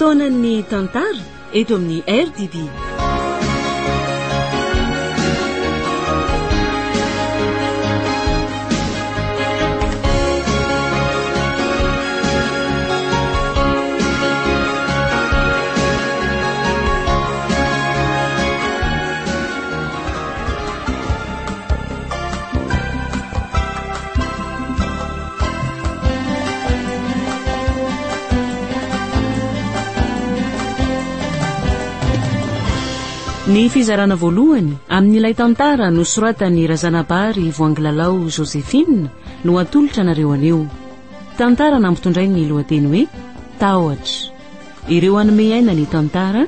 fotoanan'ny tantara eto amin'ny RDB. Ny fizarana voalohany amin'ilay tantara no soratany Razanabary Voangilalao Josephine no atolotra nareo anio. Tantara nampitondray ny lohateny hoe Tahotra. Ireo anome aina ny tantara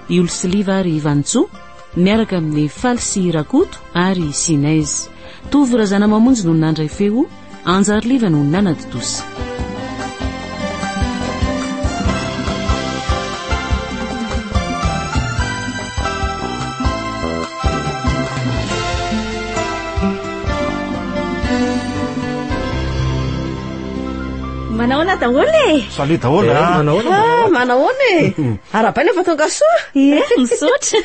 Iolsiliva ary Ivantsoa miaraka amin'ny Falsy Rakoto ary Sinez. Tovy Razana Mamonjy no nandray feo, Anjariliva no nanaditosa. Manaona daholo Salut daholo manaona arabaina fa tonga soa misotra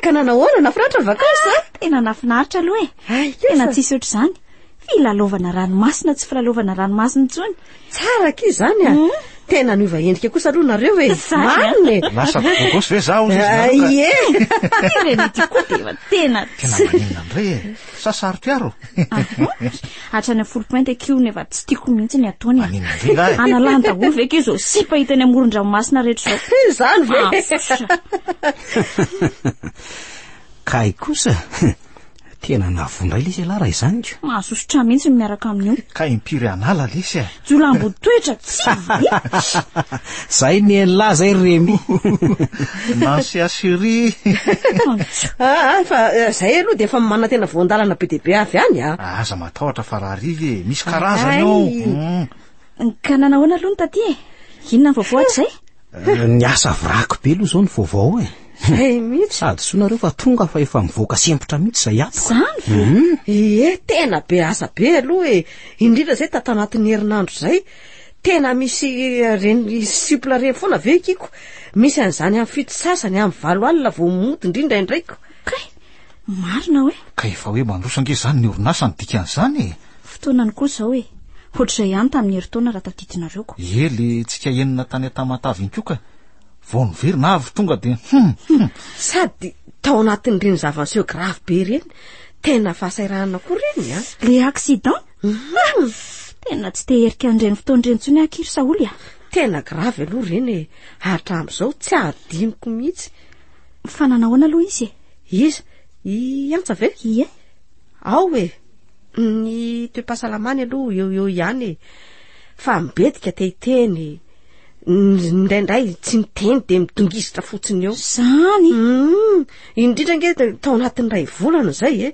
ka nanahoana nafinatritra ny vakansa tena nafinaritra aloha tena tsisy oatra izany filalovana ranomasina tsy filalovana ranomasina intsony tsara ký zany tena niova endrika kosa aloha nareo mariny lasa bogosy ve zaho ie tena maninona ndray sasaropiaro hatrany folo-pointy akio nefa tsy tiako mihitsy ny ataony maninona analany daholo ve ke zao sipa hitany amoron-dranomasina rehetra zao zany ve kay kosa tena navondray lisy alara izany ko mahasosotra mihitsy miaraka amin'io ka impiry anala lisy jolambo toetra tsy zay ny enla zay remy nasy asiri fa zay aloha de efa mana tena voandalana be deabe avy any aza matahotra fa raha rive misy karazany ao ka nanahoana aloha ny taty inona ny vaovao aty zay ny asa vrako be aloha zao ny vaovao zay mihitsy sady sonareo fa tonga fa efa mivoaka sempotra mihitsy zay ato zany tena be asa be aloha indrindra zay tatanatin'ny herinandro zay tena misy reny sipla reny foana ve kiko misy an'izany amin'ny fito sasany amin'ny 7 alina vao mody indrindra indraiko kay marina hoe ka efa hoe mandrosange zany ny orinasa ny dikan'izany fotoanany kosa hoe ohatr'izay ihany tamin'ny herintaona raha tadidinareo ko le tsika enina tany atamatavy iny koka vao niverina avy tonga de sady tao anatin'ireny zava-niseho grave be reny tena fahasairana koa reny le accident tena tsy teherika an'ireny fotoan'ireny tsony akiry saoly tena grave aloha reny hatramin'izao tsy adiniko mihitsy fa nanahoana aloha izy iza antsa ve ie ao ny toe-pahasalamany aloha eo ihany fa mibedika tehiteny indraindray tsy niteny de midongisitra fotsiny eo zany indrindra nge tao anatin'ray volana zay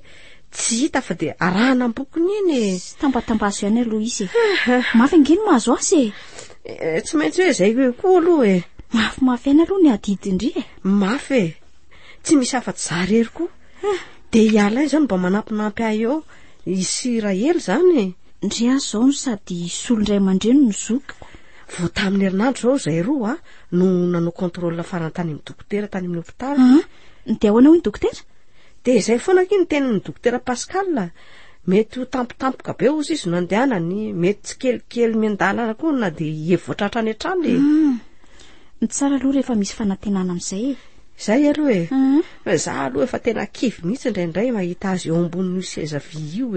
tsy hita fa de arahana am-bokony iny tambatambaso ihany aloha izy mafy angino mahazo azy tsy maintsy hoe zay koa aloha mafimafy ihany aloha ny adidy indri mafy tsy misy afa-tsy zarery koa de hiala zany mba manampinampy ahy eo isira hely zany ndry azy zao no sady solondray aman-dreny no zoky vao tamin'ny herinandro zao zay roa no nanao contrôle farany tany amin'ny dokotera tany amin'ny hôpitaly de ahoana hoy ny dokotera de zay foana kiny tenin'ny dokotera Pascal mety ho tampotampoka be ozy izy no andehanany mety tsy kelikely miandalana koa na de evotra hatrany hatrany ny tsara aloha rehefa misy fanantenana amin'izay zay aloha za aloha efa tena kivy mihitsy indraindray mahita azy eo ambonin'io seza vy io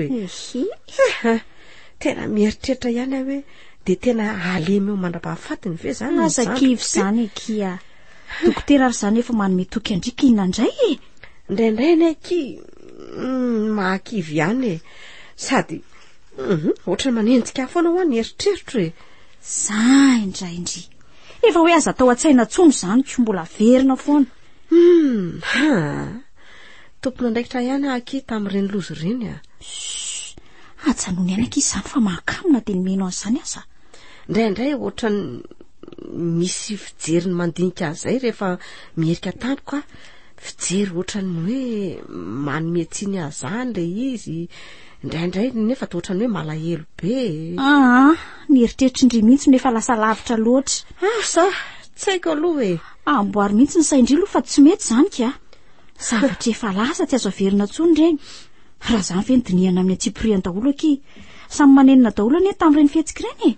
tena mieritreritra ihany hoe de tena alemy eo mandra-pahafatiny ve zany azakivy zany kia dokotera ary zany efa manome toky andrika inandray indraindray naiky mahakivy ihany sady ohatrany manenjika foana ho any eritreritra za indraindry efa hoe aza tao an-tsaina tsony zany ko mbola verina foana tompona ndraikitra ihany aky tamin'ireny lozy ireny ajanony ihany aky izy zany fa mahakamina de nimeno an'izany aza indraindray ohatrany misy fijeriny mandinika an'izay rehefa mierika tampoka fijery ohatrany hoe manometsiny azany le izy indraindray nefa ohatrany hoe malahelo be ny eritreritry indry mihitsy nefa lasa lavitra loatra sa Tsy haiko aloha e. Amboary mihitsy ny saindrilo fa tsy mety zany ka. Zavatra efa lasa tsy azo averina tsony reny. Raha zany fe nydiniana amin'ny atsipiriany daholo aky. Samy manenina daholo anie tamin'ireny fihetsika ireny e.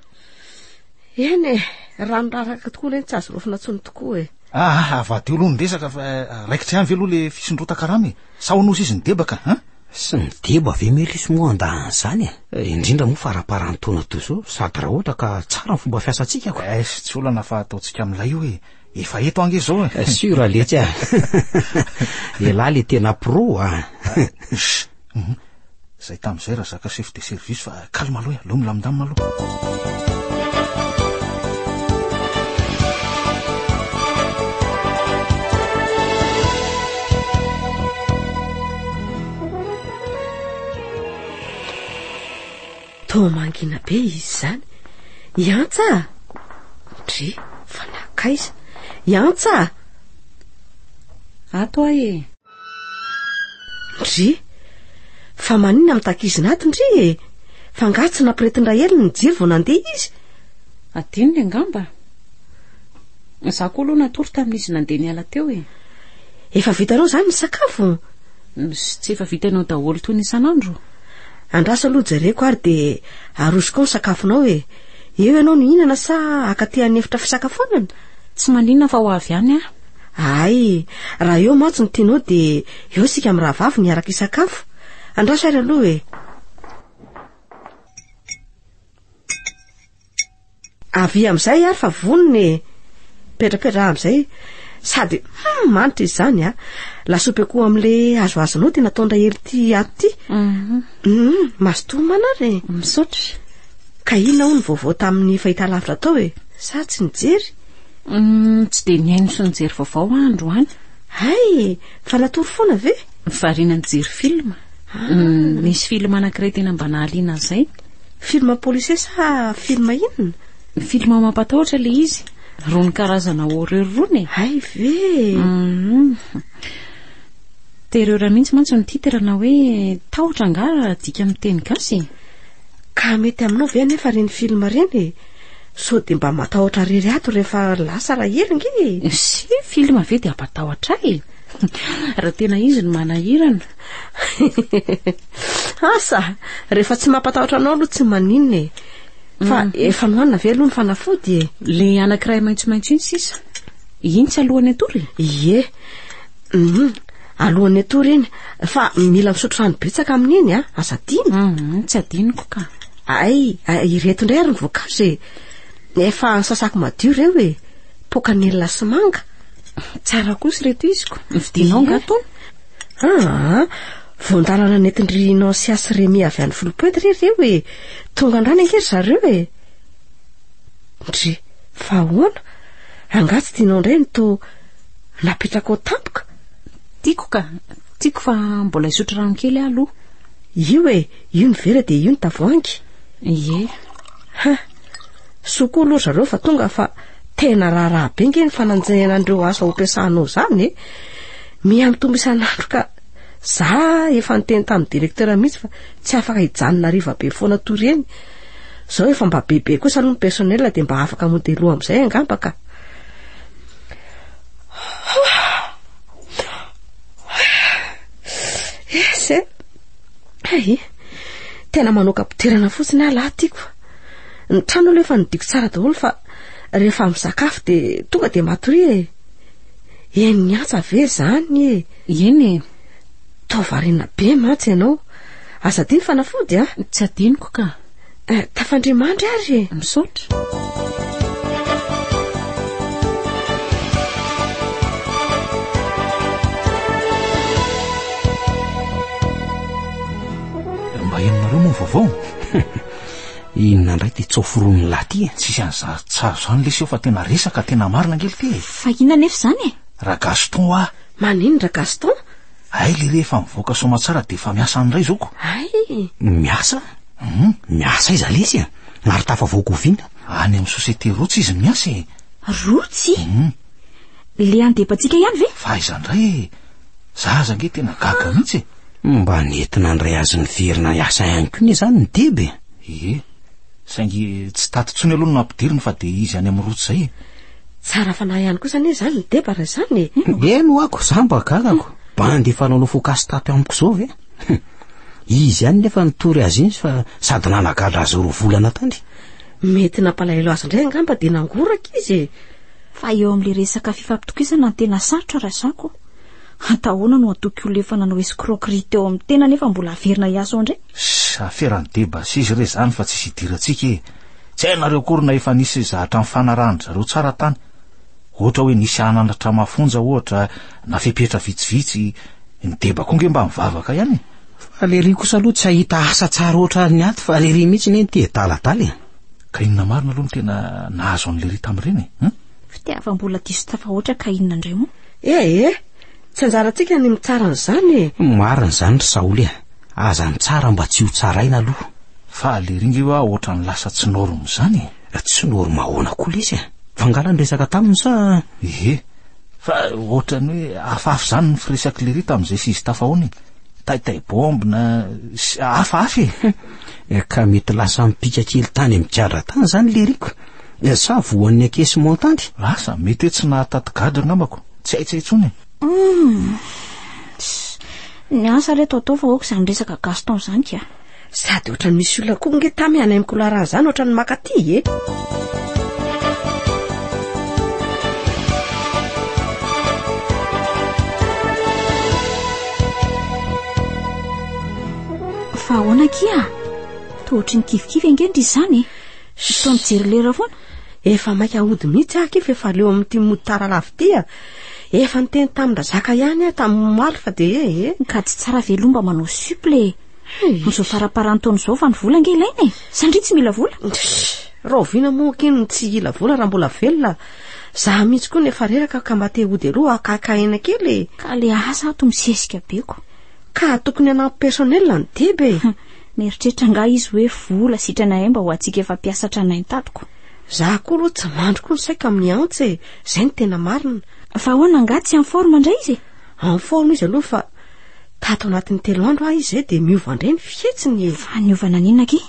Eny e, ranoraraka tokoa reny tsy azo rofina tsony tokoa e. Avady aloha ny resaka fa raikitra ihany ve aloha le fisondrota karama e. Sa honosy izy ny debaka, sy ny deba ve melisy moa andahan'izany indrindra moa faraparany taona toy sady raha ohatra ka tsara ny fomba fiasantsika ko. Sy tsy olana fa ataontsika amin'ilay io e. Efa eto ange zao e. Sura letsy elahy le tena pro Zay tamin'izay raha zaka chef de service fa kalma aloha aloha milamindamina aloha. Toa mangina be izy zany. Iantsa dry fa nakaiza. Iantsa ato e. Dry fa manina mitakizina ato ndry e. Fa ngatsy nampiretin-dra hely ny jiro vao nandeha izy. Adinony angamba. Za koa aloha natory tamin'izy nandeha niala teo e. Efa vitanao zany ny sakafo? Tsy efa vitanao daholo toy ny isan'andro. Andrasa aloha jereko ary de arosoko ny sakafonao e. Eo ianao nihinana sa akaty any efitra fisakafoanana? Tsy maninona fa ho avy any a. Ay, raha eo matso ny tianao de eo sika amin'ny rahavavy niaraka isakafo. Andrasa ary aloha e. Avy amin'izay ary fa vonona e. Petrapetra amin'izay sady manitra izy zany a. Lasopy koa amin'le azoazonao tena ataondra hely ty ato ty. Mastomana re. Misaotra. Ka inona ho ny vaovao tamin'ny fahita lavitra tao e? Sa tsy nijery? Tsy de niaino sy nijery vaovao androany. Hay, fa natory foana ve? Variana nijery film. Misy film anankiray tena mba nahaliana zay. Film polisier sa film inona? Film mampatahotra le izy. Rony karazana horreur rony. Hay ve? Terreur mihitsy mantsy ny titerana hoe tahotra angara dika amin'ny teny gasy. Ka mety aminao ve nefa reny film reny? So de mba matahotra rery ato rehefa lasa raha hely nge. Si film ve de ampatahotra e. Raha tena izy no manahirana. Asa, rehefa tsy mampatahotra anao aloha tsy maninona e. Fa efa nohanina ve aloha ny fanafody e? Le anankiray maitsomaitso iny sisa. Iny tsy alohan'ny atory? Ie. Alohan'ny atory iny. Fa mila misotro rano betsaka amin'iny a. Asa adino? Tsy adinoko ka. Ay, ireto indray ary ny voankazo e. Efa sasako madio reo e. Pokanela sy manga. Tsara kosa reto iziko. Vidinao ngato? Voandarana netindrinao sy asiremi avy any Filipoety reo e. Tonga andrany angery zareo e. Ndry, fa ahoana? Angatsy tianao indray ny to napetraka ao tampoka. Tiako fa mbola isotro rano kely aloha. Io e, io ny vera de io ny tavoangy. Ie. Soko aloha zareo fa tonga fa tena raha be nge ny fananjena andreo asa ho ampiasanao zany e. Miamitombo isan'andro ka za efa niteny tamin'ny direktera mihitsy fa tsy afaka hijanona riva be foana tory eny. Zao efa mba bebe kosa aloha ny personnel de mba afaka modelo amin'izay angamba ka. Ay, tena manao kapoterana fotsiny ala tiako. Ny trano aloha efa nidiko tsara daholo fa rehefa misakafo de tonga de matory e. Eny niatsa ve zany e? Eny e. Taovarina be matsy ianao. Asa adiny fanafody a? Tsy adinoko ka. Tafandrimandry ary e. Misaotra. Mba inonareo moa vaovao? Inona indray ty tsoforony laty e? Tsisy an'za tsaro zany leseo fa tena resaka tena marina angely ty e. Fa inona nefa zany e? Ra Gaston a. Manino ra Gaston? Ay le rehefa mivoaka soma tsara de fa miasa andray zoko. Ay. Miasa? Miasa iza lesy a? Maro tafavoakoviana. Any amin'ny société rotsy izy miasa e. Rotsy? Le andepatsika ihany ve? Fa izandray e. Zaza nge tena gaga mihitsy e. Mba nentina andray azy ny verina iasa ihany koa zany ny debe. Ie. Saingy tsy taty tsony aloha no ampidiriny fa de izy any amin'ny rotsy zay e. Tsara fanahy ihany kosa anie zany ny debara zany. Eno ako zamba gagako bandy fanao fokasy tato amiko zao ve izy ihany nefa nitory azy iny fa sady nanagala azy roa volana tany. Mety nampalahelo azy indray angamba de nangoraka izy. Fa eo amin'le resaka fifampitokisana ny tena sarotra rasako. Atahoana no atoky olona efa nanao escroquerie teo amin'ny tena nefa mbola averina hiaso indray. Aferany deba sizy re zany fa tsy hidirantsika e. Tsy hainareo korona efa nisy zahatra mifanarahany zareo tsara tany. Ohatra hoe nisy anandratra mafonja ohatra na fepetra vitsivitsy ny deba konge mba mivavaka ihany. Fa le ry kosa aloha tsy ahita asa tsara ohatra ny aty fa le ry mihitsy ny te daladala. Ka inona marina aloha no tena nahazo an'le ry tamin'ireny e? Fitiava-mbola diso tafa ohatra ka inona indray moa? Tsy anjarantsika ny mitsara n'izany. Marina zany ry Saoly e. Aza ny tsara mba tsy ho tsaraina aloha. Fa le ringy eo ohatra ny lasa tsy norma zany. Tsy norma ahoana koa le izy e. Fangala ny resaka taminy sa? Fa ohatra ny hoe afafy zany ny firesaky le ry tamin'izay sy izy tafahoany. Taitay bomby na afafy ka mety lasa mipika kely tany amigadra tany zany le riko. Sa voan'ny akesy montanty. Lasa mety tsy nahataty gadra namako. Tsy haitsy intsony. Ny asa reto atao fa oka zany resaka Gaston zany ka. Sady ohatran'ny misy olona koa nge tamy any amiko lara zany ohatran'ny makaty Fa ahoana kia? Tohatry ny kifikify angendry izany. Tao mijery lera foana. Efa maika hody mihitsy akify efa leo amin'ity motara lavitya. Efa niteny tamin-drazaka ihany tamin'ny maly fa de ka tsy tsara velomba manao suple. Mizao faraparan-taona zao fa ny vola nge ilaina e. Sandry tsy mila vola. Raoviana moa kino tsy ila vola raha mbola velona. Zaho mihitsy koa nefa reraka ka mba te hody aloha akakaina kely. Ka le asa ato misesika beko. Ka tokony anampy personnel ny debe. Mieritreritra nga izy hoe vola sitrana mba ho atsika efa mpiasatra naintadiko. Zaho koa aloha tsy mandro koa ny saika amin'ny antse. Zay ny tena marina. Fa ahoana nga tsy amin'ny forme indray izy? Amin'ny forme izy aloha fa tato anatin'ny 3 andro izy de miova indray ny fihetsiny. Fa niovana n'inona ki?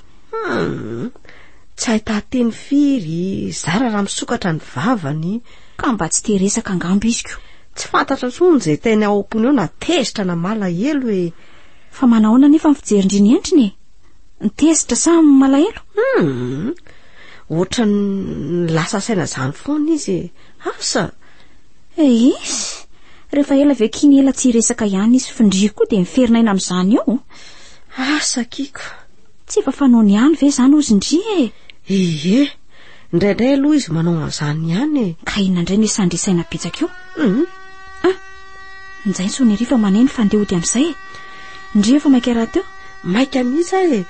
Tsy ahita teny firy, zara raha misokatra ny vavany. Ka mba tsy te resaka angambo izy ko. Tsy fantatra tsony zay teny ao ampony eo na tezitra na malahelo e. Fa manahoana nefa mifijerin-driny endriny e? Ny tezitra sa malahelo? Ohatra ny lasa saina zany foana izy. Asa isy rehefa ela vekiny ela tsy resaka ihany izy findry koa de miferinaina amin'izany eo. Asa kiko. Tsy efa fanaony ihany ve zany ozy indri e? Indraindray aloha izy manao an'izany ihany e. Ka inona indray ny sandrisaina bitsaka eo? Nizay so ny rifa maneny fandehody amin'izay e. Ndry efa maika raha teo? Maika mihitsy e.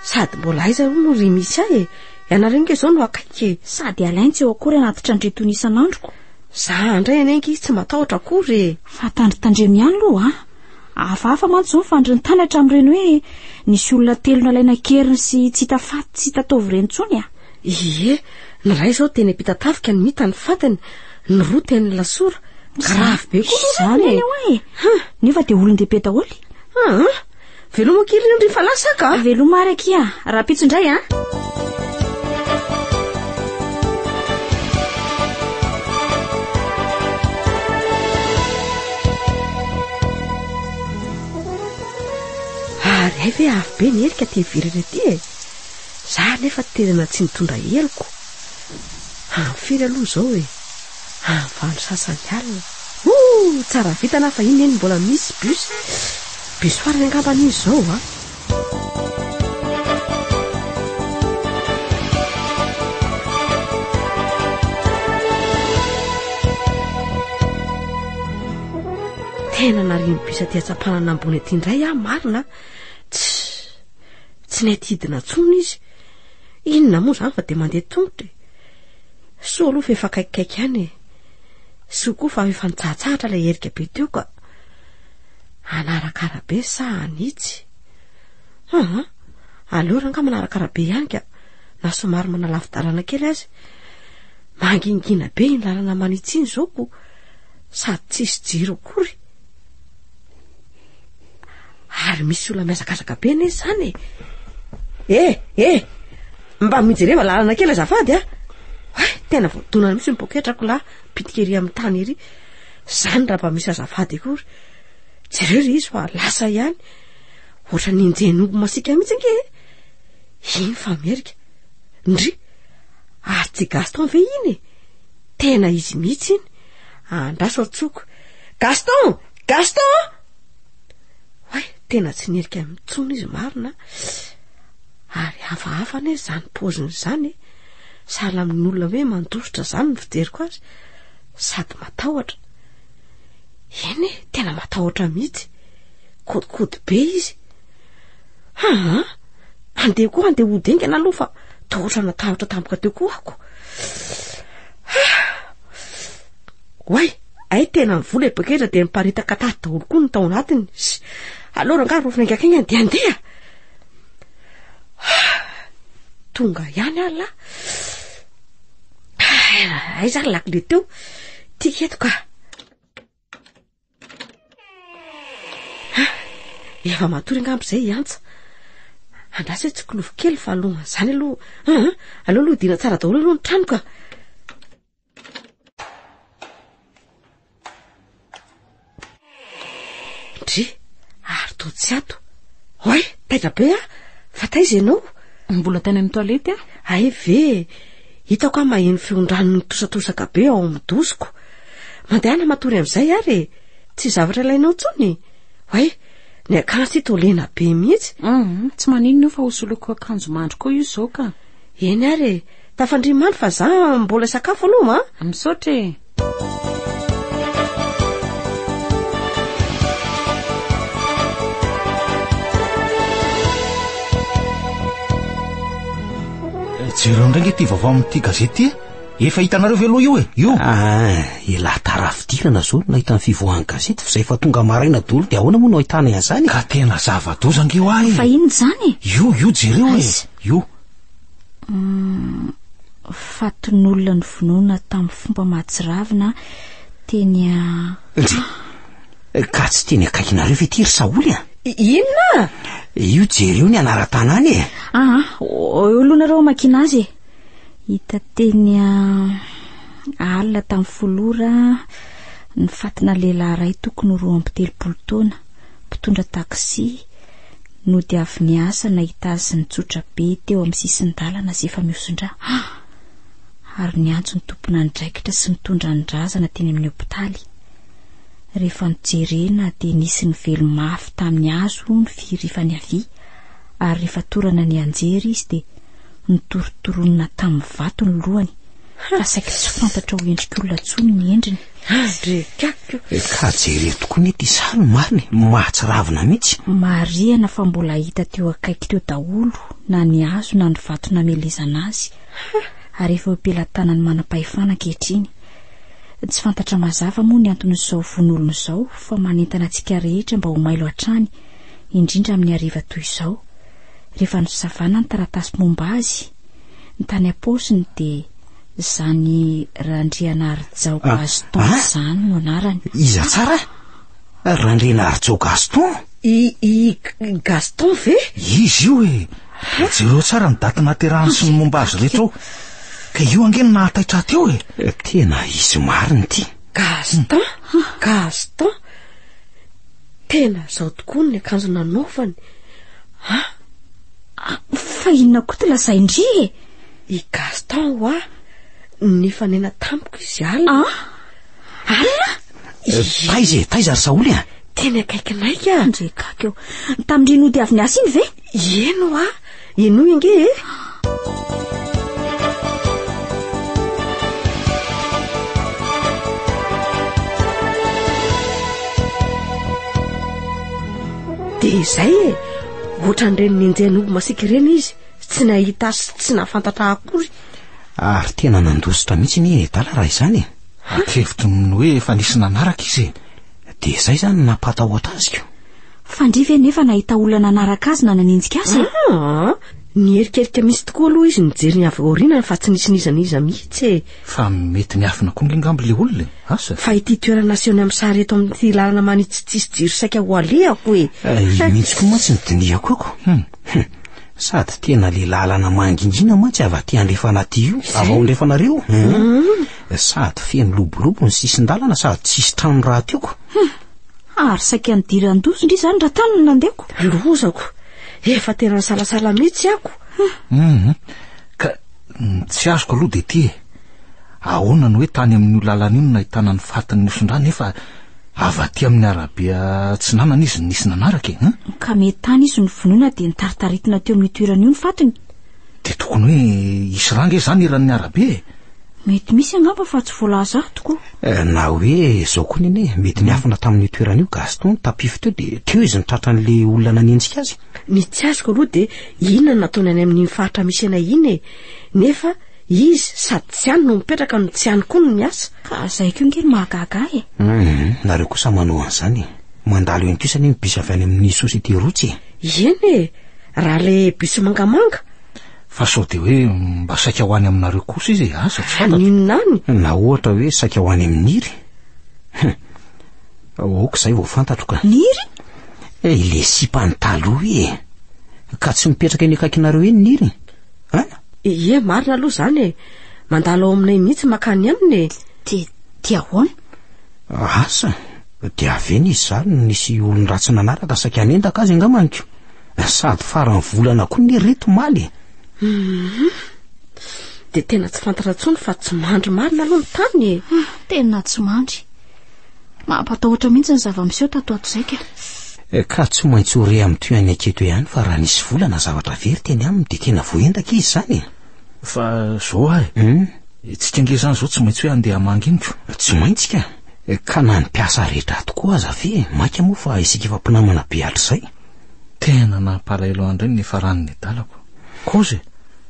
Sady mbola aiza no ry misy e. Ianareo nge zao no akaiky. Sady alainy tsy eo akory anatitra andretony isan'androko. Za indray anengy izy tsy matahotra akory. Fa tandritandremy ihany aloha hafahafa mantsy zao fandry ny tanatra amin'ireny hoe nisy olona telo nalaina keriny sy tsy hita faty tsy hita taovy ireny tsony ny ray zao teny ampita-tafika ny mita ny fatiny, ny roa teny lasora. Grave be koa zany e. Nefa de olon-dehibe daholo. Veloma kely ny rehefa lasaka. Veloma araiky raha pitsindray Ve avy be ny erika ty virana ty e. Za nefa tena tsy nitondra heloko. Firy aloha zao e. Valo sasany alina. Tsara vita na fa iny eny mbola misy bus farany angambany izy zao Tena nariny bus aty atsapanana ambony aty indray marina. Tsy nety hidina tsony izy. Inona moa zany fa de mandeha tongotra. So aloha fa efa kaikaiky ihany e. So koa fa efa nitsahatsahatra ilay erika be teo ka anarakarabe sa anitsy. Aleo ranga manarakarabe ihany ka na somary manalafidarana kely azy. Mangingina be ny lalana manitsy iny zao ko sady tsisy jiro akory. Ary misy olona miazakazaka be ny zany e. Mba mijereva lalana kely azafady tena voadonana misy ny poketrako la pitikery amin'ny tany ery zany raha mba misy azavady akory jereo ry izy fa lasa ihany ohatra ninjenobo masika mihitsy nge iny fa merika ndry ary tsy Gaston ve iny tena izy mihitsy iny andraso atsoko Gaston tena tsy nerika mitsona izy marina ary hafahafa ne zany poziny zany sahala amin'olona hoe mandositra zany ny fijeriko azy sady matahotra eny tena matahotra mihitsy kodikody be izy andeha koa andeha hodengana aloha fa tohotra natahotra tampoka teo koa ako ay tena mivola poketra de miparitaka taty daholo koa ny tao anatiny alora nga rofina ingakiny andeha andeha tonga ihany alla ay zany lakile teo tiketo ka efa matory angambizay antsa andrasy tsy kilovo kely fa aloha zany aloha dina tsara daholo aloha ny trano ka ndry ary to tsy ato taitra be fa taiza ianao mbola tany amin'ny toalety ay ve hitako maheno feondrano mitosatosaka be ao amin'ny dosiko mandehana matory amin'izay ary tsy zavatra ilainao tsony ny akanjo to lena be mihitsy tsy maninona io fa hosoloko akanjo mandro koa io zao ka eny ary tafandrimandry fa za mbola sakafo aloha misaotra jereo ndraingy ty vaovao amin'ity gazety efa hitanareo ve aloha io io ela tarafidirana zao nahita ny fivoahan'ny gazety fa zay fa tonga maraina daholo de ahoana moa no ahitana an'izany ka tena zava-dozange io fa ino zany io jereo io fatin'olona ny vonoina tamin'ny fomba mahatsiravina teny ka tsy teny akaikinareo ve tiry saoly inona io jereo ny anara-tanany olonareo makina azy hita teny alina tamin'ny folora ny fatina lehilahy ray tokony roa amby 30 taona mpitondra taksi no dia avy niasa nahita azy sy nitsotra be teo amin'ny sisin'ny dalana sy efa miosondra ary niantso ny tompona ndraikitra sy mitondra ny drazana teny amin'ny hopitaly rehefa nijerena dia nisy ny velomafy tamin'ny hazo ny firifany avy ary rehefa torana ny anjery izy dia nitorotoronina tamin'ny vato ny lohany fa saika tsy fantatra ho endrik'olona tsony ny endriny ka jereo tokoa ny ty sary mariny mahatsiravina mihitsy mariana fa mbola hita teo akaiky teo daholo na ny hazo na ny vato namelezana azy ary efa ampelantanany manam-pahefana ankehitriny tsy fantatra mazava moa ny anton'izao von'olona izao fa manentana antsika rehetra mba ho mailo hatrany indrindra amin'ny hariva toy izao rehefa nosavana ny taratasy momba azy ny tany aposiny dia zany Randriana Arjao Gaston zany no anarany iza tsara Randriana Arjao Gaston Gaston ve izy io jereo tsara ny daty naterahany sy ny momba azy rehetra ka io angeny nahataitra teo tena izy mariny ty Gaston tena zao tokoa ny akanjo nanaovany fa inona koa ty lasa indri i Gaston ny fanena tamiko izy alina taiza ry saoly teny akaikinayka ndrekaka eo tamindrino dia avy niasa iny ve eno inge de izay ohatran'ireny ninjenobo masika ireny izy tsy nahita sy tsy nafantatra akory ary tena nandositra mihitsy ny dala raha izany atrevitry ny hoe efa nisy nanaraka izy de izay zany nampatahotra azy fandrive nefa nahita olona nanaraka azy na naninjika azy ny erikerika misy tokoa aloha izy nijery ny avy aoriana fa tsy nisy nizaniza mihitsy fa mety niafina koa ngengambo le olona asa fa ity toerana nasiony amin'ny sary eto amin'ity lalana manitsitsisy jiro saika ho alehako mihitsy koa moa tsy nydinihako ako sady tena le lalana mangingina mantsy avaty andrefa anaty io avaondrefanareo sady feno lobolobo ny sisin-dalana sady tsisy trano raha tioko ary saika nidiran-doso ndry zany raha tany nandehako lozako efa tena salasala mihitsy ako ka tsy azoko aloha de ty ahoana ny hoe tany amin'io lalana io no nahitana ny fatiny nosondrany nefa avaty amin'ny arabe tsy nanana izy nisy nanaraka ka mety tany izy ny vonoina de nitaritaritana teo amin'ny toerana io ny fatiny de tokony hoe isy range zany iran'ny arabe mety misy angamba fa tsy voalaza tokoa na hoe zao koa neny mety niafina tamin'ny toerana io Gaston tapify teo de teo izy nitratran'le olona nanenjika azy ny tsy azoko aloha de inona nataony any amin'ny faritra misy ana iny nefa izy sady tsy any no mipetraka no tsy any koa no miasa ka zay ko ngely mahagaga nareo kosa manao an'izany mandalo eny kosa ny bisa avy any amin'ny sosiete rotsy eny raha le biso mangamanga fa sao de hoe mba saika ho any aminareo kosa izy asa tsy ninonany na ohatra hoe saika ho any amin'iry oka zay vao fantatro ka niry le sipany taloha ka tsy mipetraka eny akaikinareo eny niry marina aloha zany mandalo ao aminay mihitsy makany aminy de ahoana asa de aveny izy zany nisy olon ratsy nanaraka saika anendaka azy angamaniko sady farany volana koa ny reto maly de tena tsy fantatra tsony fa tsy mandry marina aloha ny tany tena tsy mandry mampatahotra mihitsy ny zava-miseho tato ato zaika ka tsy maintsy ore amin'ny toany aketo ihany fa raha nisy volana zavatra very teny aminy de tena voendaka izy zany fa zao tsika nge zany zao tsy maintsy hoe andeha manginiko tsy maintsy ka na ny mpiasa rehetra tokoa aza ve maika moa fa isika efa mpinamana be hatr'izay tena nampalahelo andray nefa ranony dalako koze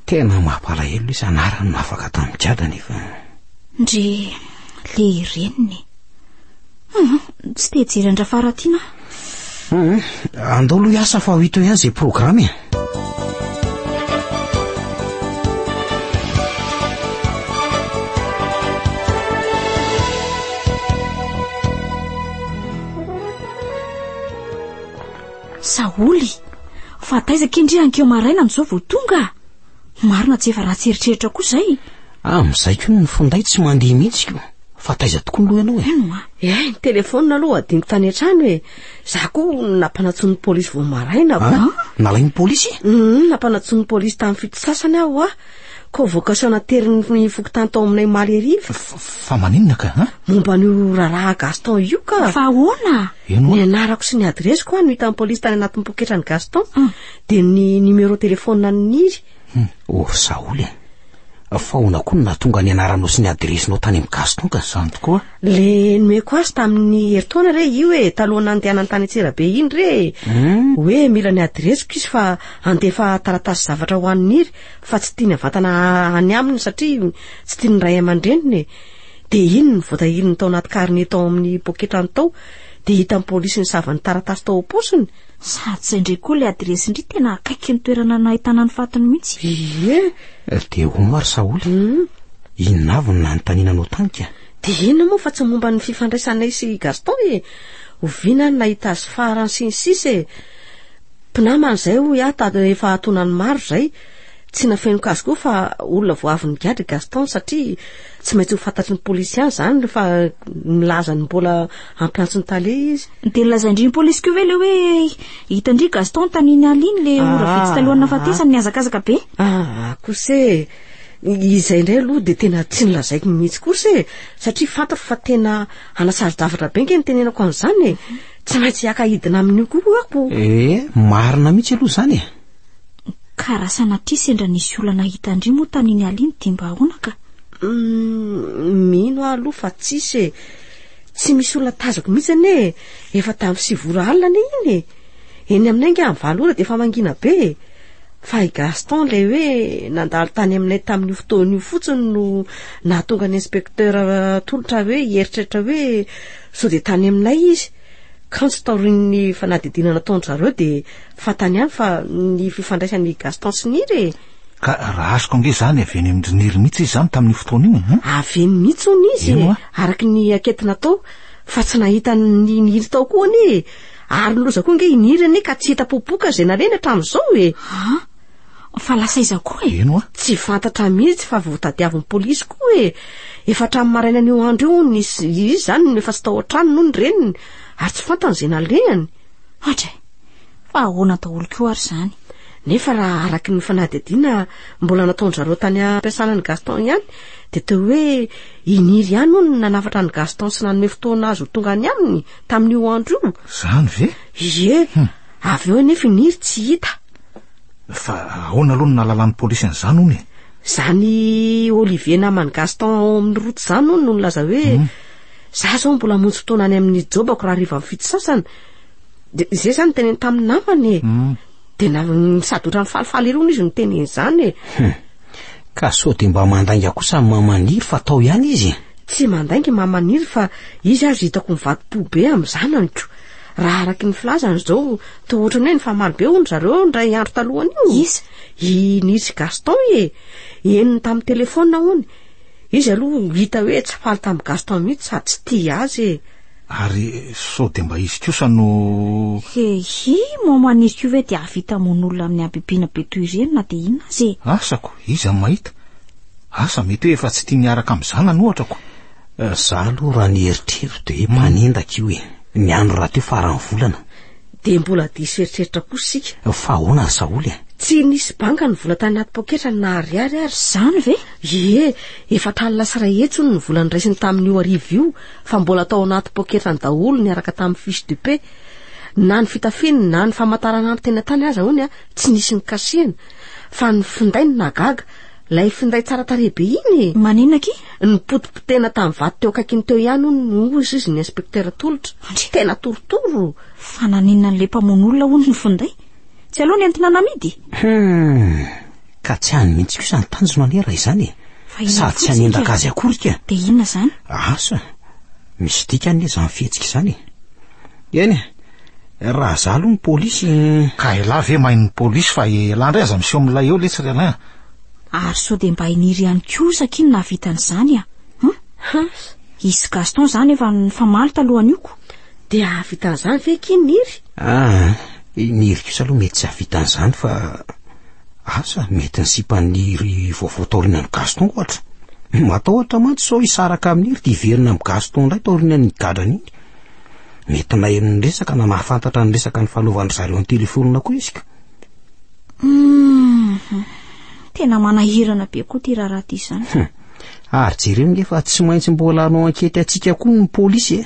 tena mampalahelo izy anarany mahafaka tamin'ny jiada nefa ndry le ireniny tsy te jery andrafara tiana andao aloha hiasa fa ho hito ihany zay programy Saoly fa taizaka indriankeo maraina amin'izao vao tonga marina tsy efa ratsy eritreritra koa zay amin'izay koa ny fonday tsy mandeha mihitsy ko fa taiza tokoa ny loha ianao ny telefona aloha adiniko tany an-trano za koa nampanatsony polisy vao maraina nalainy polisy nampanatsony polisy tamin'ny fito sasany aho ko vocation nateriny fokotany tao aminay maly ariva fa maninona ka momba n'io raharaha Gaston io ka fa ahoana ny anarako sy ny adresiko no hitan'ny polisy tany anatin'ny poketra ny Gaston de ny numéro telefona niry Saoly fa ona koa na tonga ny anaranao sy ny adresinao tany amin'ny Gaston ka zany tokoa le nomeko azy tamin'ny heritaona re io taloha nandehanany tany Antsirabe iny re hoe mila ny adresiko izy fa andefa taratasy zavatra ho anniry fa tsy tiany avatana any aminy satria tsy tiany ray aman-dreniny de iny ny voatahiriny tao anaty carnet tao amin'ny poketrany tao de hitan'ny polisy ny savany taratasy tao am-posiny sady zay ndray koa le adresy indry tena akaiky ny toerana nahitana ny fatiny mihitsy de omary Saoly inona avy no nanotaninanao tany ka de inona moa fa tsy momba ny fifandraisanay sy Gaston oviana ny nahita azy farany sy ny sisy mpinamana zay ho tady efa atonany maro zay tsy nafenoko azy koa fa olona vo avy ny gadry Gaston satria tsy maintsy ho fantatry ny polisy ihany zany rehefa milaza ny mbola ampiantso ny tale izy de lazaindry ny polisy ko ve le hoe hitandry Gaston taniny aliny le ora vitsy talohan'ny nafatesany niazakazaka be kose izay indray aloha de tena tsy nilazaiko mihitsy kosa satria fantatro fa tena anasazy-davatra be nge ny tenenako an'izany tsy maintsy hiaka-hidina amin'io koa ako marina mihitsy aloha zany ka raha sanatria sendra nisy olana hitandry moa taniny aliny de mba ahoana ka mino aloha fa tsisy tsy misy olona tazako mihitsy ane efa tamin'ny 7 alina iny eny aminay nge amin'ny 7 ora de efa mangina be fa i Gaston le hoe nandalo tany aminay tamin'ny fotoana io fotsiny no nahatonga ny inspecteur tolotra hoe hieritreritra hoe sao de tany aminay izy ka tsy taorian'ny fanadidinana nataony zareo de fantany ihany fa ny fifandraisan'ny Gaston sy niry ka raha azoko nge zany aveny amin'ny niry mihitsy izy zany tamin'ny fotoana io aveny mihitsy hony izy araky ny aketina tao fa tsy nahita ny niry tao koa ary loza koa nge iniry ka tsy hita popoka zay nareny hatramin'izao fa lasa iza koa e. eno a tsy fantatra mihitsy fa voatadiavin'ny polisy koa e. Efa hatramin'ny maraina an'io andro io nisy izy zany no efa tsy tao an-trano noho ny reniny ary tsy fantany izay nalehany. Atra, fa ahoana daholo koa ary zany. Nefa raha araky ny fanadihadiana mbola nataony zareo tany ampiasana ny Gaston ihany de teo hoe iniry ihany no nanafatra ny Gaston sy nanome fotoana azy ho tonga any aminy tamin'io andro io. zany ve Ie, avy eo nefa iniry tsy hita. fa ahoana aloha no nalalan'ny polisy an'izany hony Zany Olivier namany Gaston ao amin'ny route zany no nilaza hoe za zao mbola monjy fotoana any amin'ny jobako raha riva mifity sasana. De izay zany teneny tamin'ny namany de sady otrany falifaly irony izy niteneny zany e. Ka sao de mba mandainga kosa mamaniry fa tao ihany izy. Tsy mandaingy mamaniry fa izy azy hitako mivadi-po be amin'ny zananytro. Raha araky ny filazany zao to ohatrany hoe ny famaly be hono zareo ndray andro talohany io. Iza? Nisy Gaston eniny tamin'ny telefona hono. Izy aloha hita hoe tsy faly tamin'ny Gaston mihitsy sady tsy tia azy e. ary sao de mba izy kosa no Hehi, mamaniry koa ve de avita mon'olona amin'ny ampipiana be toy ireny na de inona azy e. asako iza ny mahita asa mety hoe efa tsy tia miaraka amin'ny zanany ohatrako Za aloha raha ny eritrerito de manindaka io e. Ny andro raha teo faran'ny volana. De mbola diso eritreritra kosa sika. Fa ahoana ry Saoly e? Tsy nisy banga ny vola tany anaty poketra na ariary ary. Zany ve? Ie, efa tralina sy ray hetsy ny vola niraisiny tamin'io arivo io fa mbola tao anaty poketra ny daholo niaraka tamin'ny fiche de paie. Na ny fitafiny na ny famantarana tena tany aza hony a tsy nisy ny kasihana fa ny finday ny nagaga. Lay finday tsara tarehy be iny. Manina ki? Ny potipotena tamin'ny vato teo akaikiny teo ihany no izy ny inspektera tolotra. Tena torotoro. Fa naninona an'le mpamon'olona hono ny finday? Tsy aloha ny entina namidy? Ka tsy hany mihitsy kosa ny tanjona any raha izany e. Sady tsy hanendaka azy akory ka. De inona zany? Asa misy dika anie zany fihetsika izany e. Eny raha za aloha ny polisy ka ela ve mainy ny polisy fa ela ndray aza misy amin'ilay eo letsy ry alain Ary sao de mba iniry ihany kosa kiny navitan'izany a. Izy Gaston zany efa famaly talohany io ko. De avitan'izany ve kiniry? Niry kosa aloha mety tsy avitan'izany fa asa mety ny sipaniry vaovao taorian'ny Gaston ohatra. Matahotra mantsy sao isaraka amin'iry dia iverina amin'ny Gaston indray taorian'ny gadrany iny. Mety na eny ny resaka na mahafantatra ny resaka ny fanaovan'ny zareo ny telefonina koa izy ka. Tena manahirana be koa ty raharaha ty izany. Ary jereo efa tsy maintsy mbola hanao ankety atsika koa ny polisy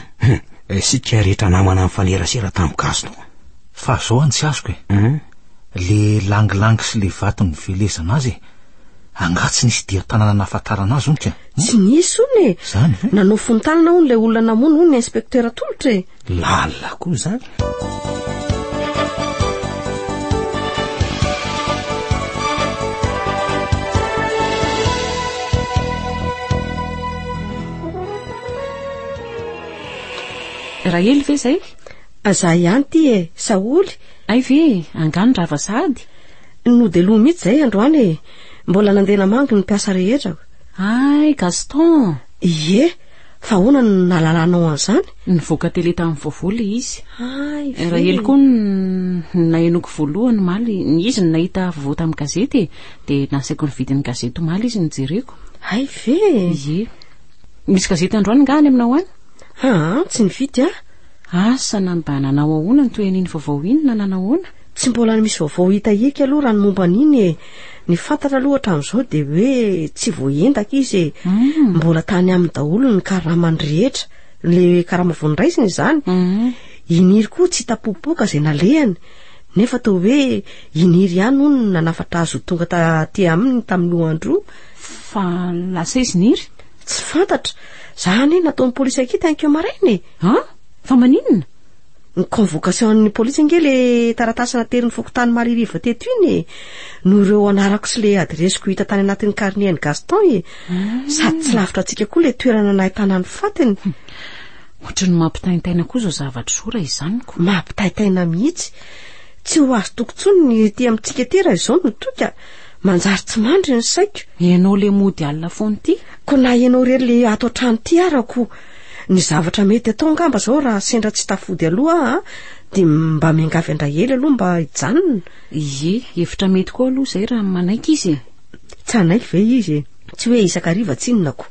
e. Sika rehetra namana amin'ny fanerasera tamin'ny Gaston. fa zao any tsy azoko e le langilangy sy le vato ny velezana azy angatsy nisy dia tanana nafatarana azy onika tsy nisy ony e zany nanao fontanana ony le olona namono ony inspektera tolotra e lalina koa zany Rahely ve zay? Aza ihany ty e, Saoly. Ay ve, angano rava sady. No de lo mihitsy zay androany e. Mbola nandeha namangy ny mpiasa rehetra. Ay, Gaston. Ie, fa hoana no nalalanao an'izany? Nivoaka tele tamin'ny voavola izy. Ay, Rahely koa nahenoko voalohany maly, izy no nahita vaovao tamin'ny gazety de nasaiko ny vidin'ny gazety maly izy nijereko. Ay ve. Ie. Misy gazety androany nga any aminao any? Tsy nividy a. Asa mba nanao ahoana ny toy an'iny vaovao iny na nanao ahoana? Tsy mbola misy vaovao hita hika aloha raha ny momba an'iny e. Ny fantatra aloha hatramin'izao de hoe tsy voaendaka izy e. Mbola tany amin'ny daholo ny karamany rehetra, le karama voniraisiny izany. Iniry koa tsy tapopoka izay nalehany. Nefa tao hoe iniry ihany hono nanafatra azy ho tonga taty aminy tamin'io andro. Fa lasa izy niry? Tsy fantatra. Zany nataon'ny polisy akita ankeo marainy. Fa maninona? Ny convocation'ny polisy nge le taratasy nateriny fokotany maririva teto iny no ireo anarako sy le adresiko hita tany anatin'ny carnet-ny Gaston e. Sady tsy lavitra atsika koa le toerana nahitana ny fatiny. Ohatrany mampitaintaina koa zao zavatra sora izany ko. Mampitaintaina mihitsy. Tsy ho azo tokontsony ny ty amintsika tera izao no toka. Manjary tsy mandry ny saiko. Ianao le mody alina foana ty? Ko na ianao rery le ato an-trano ty arako. ny zavatra mety atao ngamba zao raha sendra tsy tafody aloha de mba miangavy andrahely aloha mba hijanona. Ie, hevitra mety koa aloha zay raha manaiky izy. Tsy anaiky ve izy? Tsy hoe isakariva tsinonako.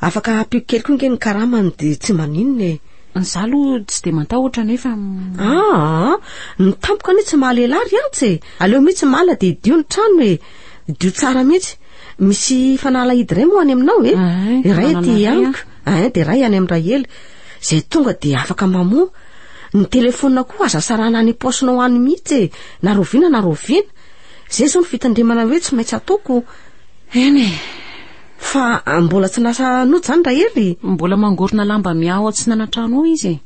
Afaka ampiko kely koa nge ny karamany de tsy maninona. Za aloha tsy de matahotra nefa ny tampoka anie tsy mahalelary antsy. Aleo mihitsy mala de dio ny trano dio tsara mihitsy. Misy fanalahidy ray moa any aminao iray ty amiko de ray any amin'Rahely zay tonga de afaka mamoa. Ny telefonina koa aza sarana any paosinao any mihitsy na roviana zay zao ny fitandremana hoe tsy maintsy ataoko. Eny fa mbola tsy nasa no zany Rahely. Mbola mangorona lamba miao atsinana trano ao izy.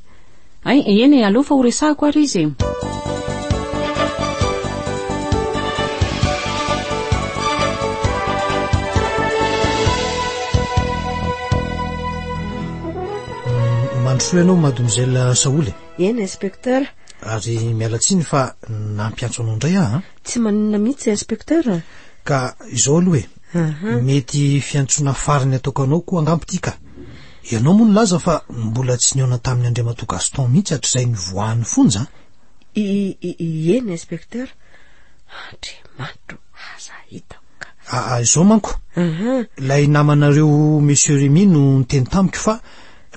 Ay eny aleo fa horesahako ary izy. Mandrosoa ianao mademoiselle Saoly. Eny inspecteur. Ary mialatsiny fa nampiantso anao indray Tsy maninona mihitsy inspecteur. Ka izao aloha mety fiantsona farany ataoko anao koa angambo tika. Ianao moa nilaza fa mbola tsy niona tamin'ny Andriamatoa Gaston mihitsy hatr'izay ny voan'ny fonja. Eny inspecteur. Andriamanitro aza hitako. Izao manko. Lay namanareo monsieur Rémy no niteny tamiko fa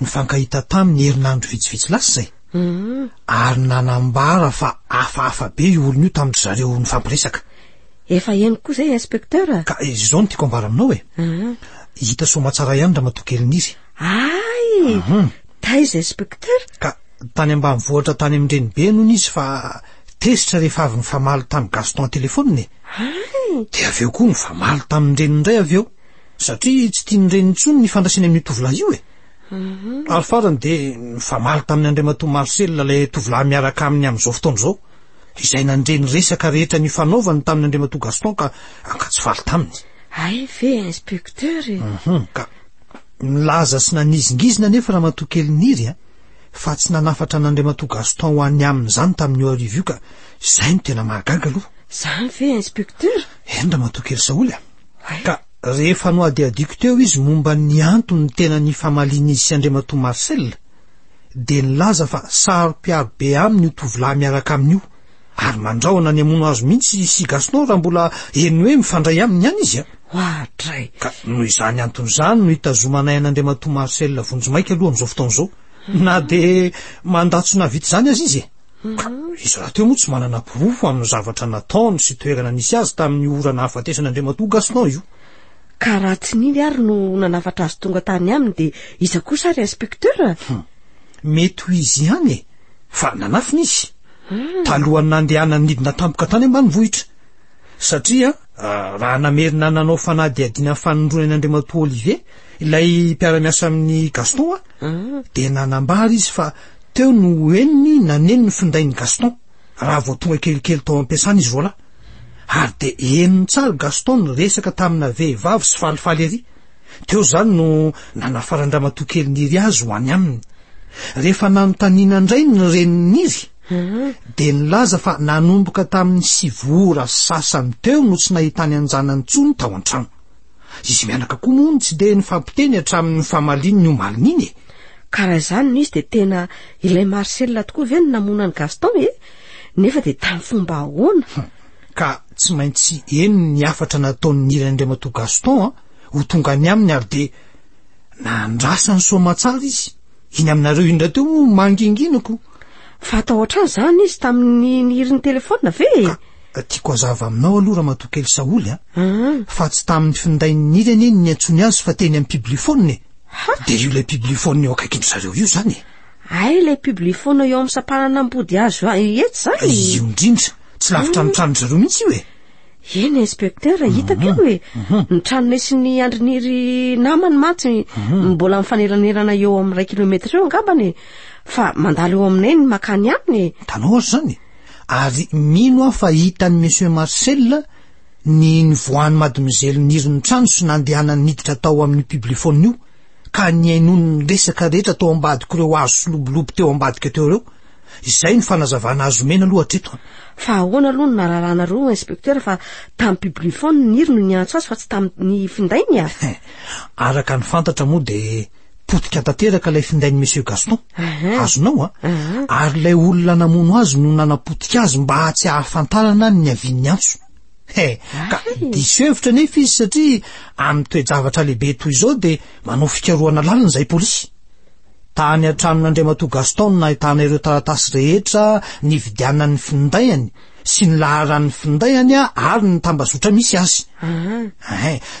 nifankahita taminy herinandro vitsivitsy lasa zay. Ary nanambara fa hafahafa be io olona io tamin'ny zareo nifampiresaka. Efa eny koa zay inspecteur. Ka izao no tiako ambara aminao hita somatsara ihany Ramatoa Keliniry. Ay taiza inspecteur. Ka tany ambanivohitra tany amin'ireny be noho izy fa tesitra rehefa avy nifamaly tamin'ny Gaston telefoniny. De aveo koa nifamaly tamin'ny reniny indray aveo satria tsy tiany reniny intsony ny fandraisany amin'ny tovolahy io Ary farany de nifamaly tamin'ny Andriamatoa Marcel lay tovolahy miaraka aminy amin'izao fotoana izao. Izay nandreny resaka rehetra ny fanaovany tamin'ny Andriamatoa Gaston ka ankatsy faly taminy. Ay ve inspecteur. Ka milaza sy nanizingizina nefa Ramatoa Keliniry fa tsy nanafatra n'Andriamatoa Gaston ho any aminy zany tamin'ny arivo io ka izay no tena mahagaga aloha. Zany ve inspecteur. Eny Ramatoa Kely Saoly ka rehefa no adiadiko teo izy momba ny antony tena ny famaliana izy sy Andriamatoa Marcel de nilaza fa saro-piaro be aminy io tovolahy miaraka amin'io ary mandraona ny amono azo mihitsy sy Gaston raha mbola eny hoe mifandray aminy ihany izy Ohatray. Ka noho izany antony izany no hitazomanay an'Andriamatoa Marcel vonjimaika aloha amin'izao fotoana izao na de mandatsona vita zany azy izy izy raha teo moa tsy manana pirofo amin'ny zavatra nataony sy toerana nisy azy tamin'ny orana hafatesan'Andriamatoa Gaston io. Ka raha tsy niny ary no nanafatra azy tonga tany aminy de iza kosa ary inspecteur. Mety ho izy ihany fa nanafiny izy talohany nandehanany nidina tampoka tany ambanivohitra satria raha namerina nanao fanadihadiana fanondroana an'Andriamatoa Olivier ilay mpiara-miasa amin'ny Gaston de nanambara izy fa teo no eniny naneny ny findain'ny Gaston raha vao tonga kelikely tao ampiasana izy vola ary de eniny tsara Gaston ny resaka tamina vehivavy sy falifaly ery teo zany no nanafaran-Ramatoa Keliniry azy ho any aminy. Rehefa nanontaniana indray ny reniniry de nilaza fa nanomboka tamin'ny sivora sasany teo no tsy nahitany anjanany tsony tao an-trano. Izy mianaka koa moa tsy de nifampiteny hatramin'ny famaliany ny omaliny iny. Karaha izany no izy de tena ilay Marcel tokoa ve no namonany Gaston nefa de tamin'ny fomba ahoana. Ka tsy maintsy eny ny afatra nataon'ny Andriamatoa Gaston ho tonga any aminy ary de nandrasany soamatsara izy iny aminareo indra teo manginginako. Fa atao ohatrany zany izy tamin'ny niriny telefona ve? Tiako hazava aminao aloha Ramatoa Kely Saoly fa tsy tamin'ny findain'ny ireny ny antsony azy fa teny amin'ny piblifone de io lay piblifone eo akaikindry zareo io zany. Ay lay piblifone eo amin'ny sapanana ambody azo eto zany. Io indrindra tsy lavitra ny trano zareo mihitsy io Eny inspecteur hitako io ny tranonay sy ny andriniry namany matsy mbola mifaneranerana eo amin'ny 2 kilometra eo angambany fa mandalo eo aminay ny makany aminy. Tanao zany ary mino aho fa hitan'ny monsieur Marcel ny nivoany mademoiselle niriny trano sy nandehanany niditra tao amin'ny piblifone io ka ny ainony resaka rehetra tao ambadiko ireo azo sy lobolobo teo ambadika teo ireo. Izay ny fanazavana azo mena aloha hatreto. Fa ahoana aloha ny nararana roa inspecteur fa tamin'ny piblifone niriny ny antso azy fa tsy tamin'ny findainy araka ny fantatra moa de potika tanteraka ilay findainy monsieur Gaston. Azonao ary ilay olona namono azy no nanapotika azy mba tsy hahafantarana ny haviany antso. Ka diso hevitra nefa izy satria amin'ny toe-javatra lehibe toy izao dia manao fikarohana lalina izay polisy. Tany an-tranon'Andriamatoa Gaston no nahitana ireo taratasy rehetra nividianana ny findainy sy ny laharan'ny findainy ary ny tambazotra misy azy.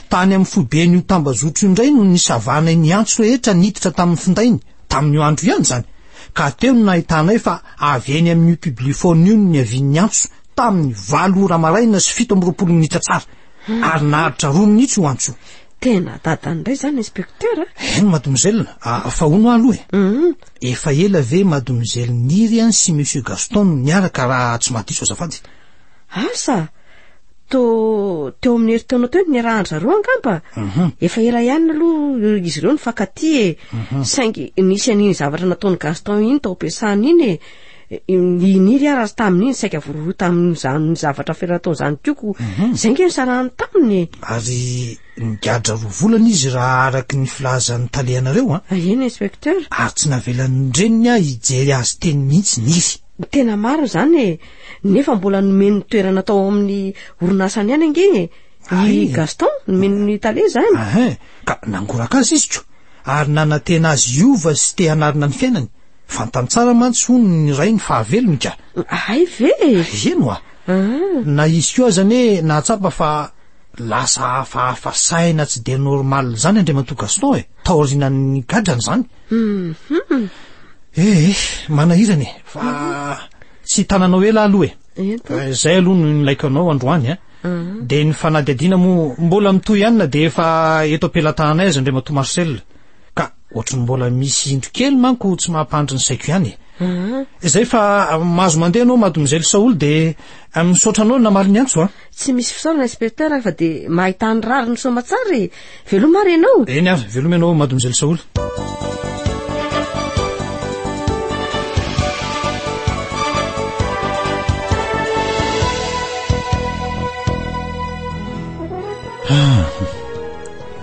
Tany amin'ny foiben'io tambazotra io indray no nisavana ny antso rehetra niditra tamin'ny findainy tamin'io andro ihany izany. Ka teo no nahitana fa avy eny amin'io publifone io ny havian'ny antso tamin'ny 7 ora maraina sy 7:20 minitra tsara ary naharitra 2 minitra io antso. Tena dadandray zany inspecteur. Mademoiselle, fa hono aloha efa ela ve mademoiselle Nirian sy monsieur Gaston no niaraka raha tsy madiso azafady? Asa teo amin'ny herintaona teo ny arahany zareo angamba. Efa ela ihany aloha izy ireo nifankaty saingy nisy an'iny zavatra nataony Gaston iny tao ampiasany iny niry arazy tamin'iny saika vororo tamin'izany zavatra feratao zany tioko zay nge nisarahany taminy. Ary nigadra 2 volana izy raha araky ny filazan'ny talehanareo eny inspecteur. Ary tsy navelan'ny reniny hijery azy teny mihitsy niry. Tena maro zany nefa mbola nomeny toerana tao amin'ny orinasany ihany ange i Gaston nomeny tale zany. Ka nangoraka azy izy ko ary nanantena azy iova sy te hanarina ny fiainany. Fantany tsara mantsy hono ny ray ny fahavelony ka. Ve eno na izy ko zany nahatsapa fa lasa hafahafa saina tsy de normal zany Andriamatoa Gaston taorinany gadrany zany. Manahirany fa tsy tananao ela aloha zay aloha no nilaiko anao androany de ny fanadihadiana mo mbola mitoy ihany na de efa eto ampelantananay azy Andriamatoa Marcel. Ka ohatrany mbola misy indro kely manko tsy mahampandry ny saiko ihany. Zay fa mahazo mandeha anao mademoiselle Saoul de misaotra anao namaly ny antso Tsy misy fisaorana inspecteur fa de mahita ny rariny soamatsara velomary ianao. Eny avy velomy ianao mademoiselle Saoul.